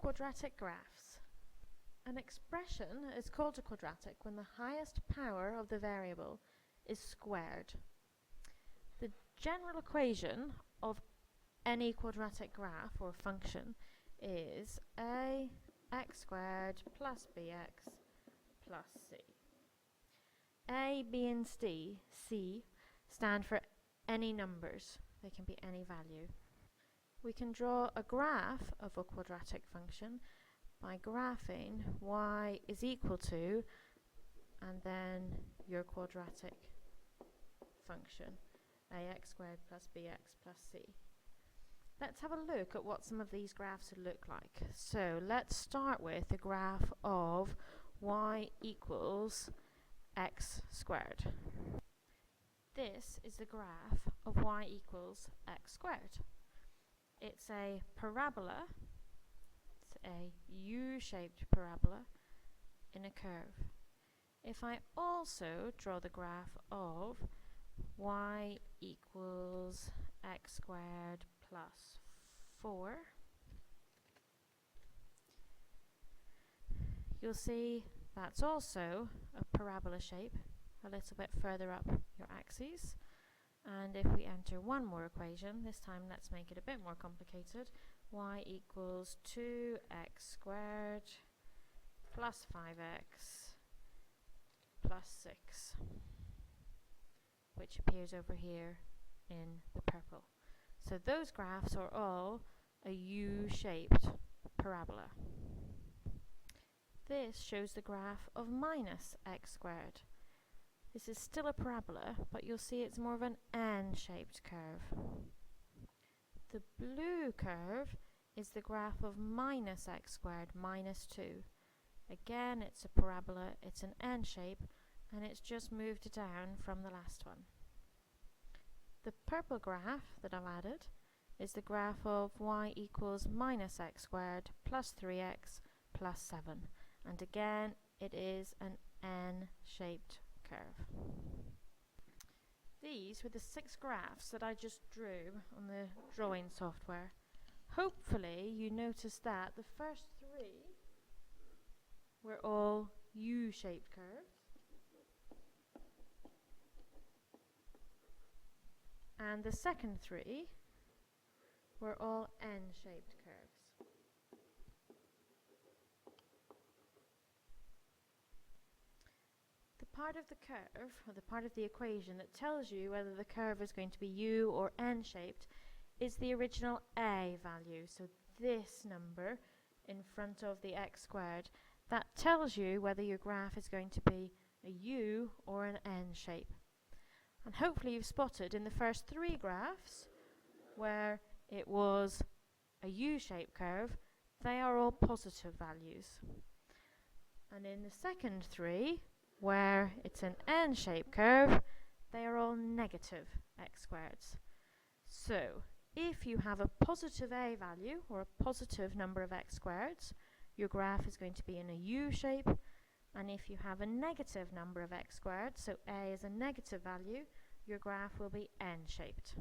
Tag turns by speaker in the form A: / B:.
A: Quadratic graphs. An expression is called a quadratic when the highest power of the variable is squared. The general equation of any quadratic graph or function is ax squared plus bx plus c. A, b and c stand for any numbers. They can be any value. We can draw a graph of a quadratic function by graphing y is equal to and then your quadratic function, ax squared plus bx plus c. Let's have a look at what some of these graphs would look like. So let's start with the graph of y equals x squared. This is the graph of y equals x squared. It's a parabola, it's a U-shaped parabola in a curve. If I also draw the graph of y equals x squared plus 4, you'll see that's also a parabola shape a little bit further up your axes. And if we enter one more equation, this time let's make it a bit more complicated. Y equals 2x squared plus 5x plus 6, which appears over here in the purple. So those graphs are all a U-shaped parabola. This shows the graph of minus x squared. This is still a parabola, but you'll see it's more of an N-shaped curve. The blue curve is the graph of minus x squared minus 2. Again, it's a parabola, it's an N shape, and it's just moved down from the last one. The purple graph that I've added is the graph of y equals minus x squared plus 3x plus 7. And again, it is an N-shaped curve. These were the 6 graphs that I just drew on the drawing software. Hopefully you noticed that the first 3 were all U-shaped curves, and the second 3 were all N-shaped curves. Part of the curve, or the part of the equation that tells you whether the curve is going to be U or N-shaped, is the original A value. So this number in front of the x squared, that tells you whether your graph is going to be a U or an N shape. And hopefully you've spotted in the first 3 graphs where it was a U-shaped curve, they are all positive values. And in the second 3, where it's an N-shaped curve, they are all negative x squareds. So if you have a positive A value, or a positive number of x squareds, your graph is going to be in a U shape. And if you have a negative number of x squared, so A is a negative value, your graph will be N-shaped.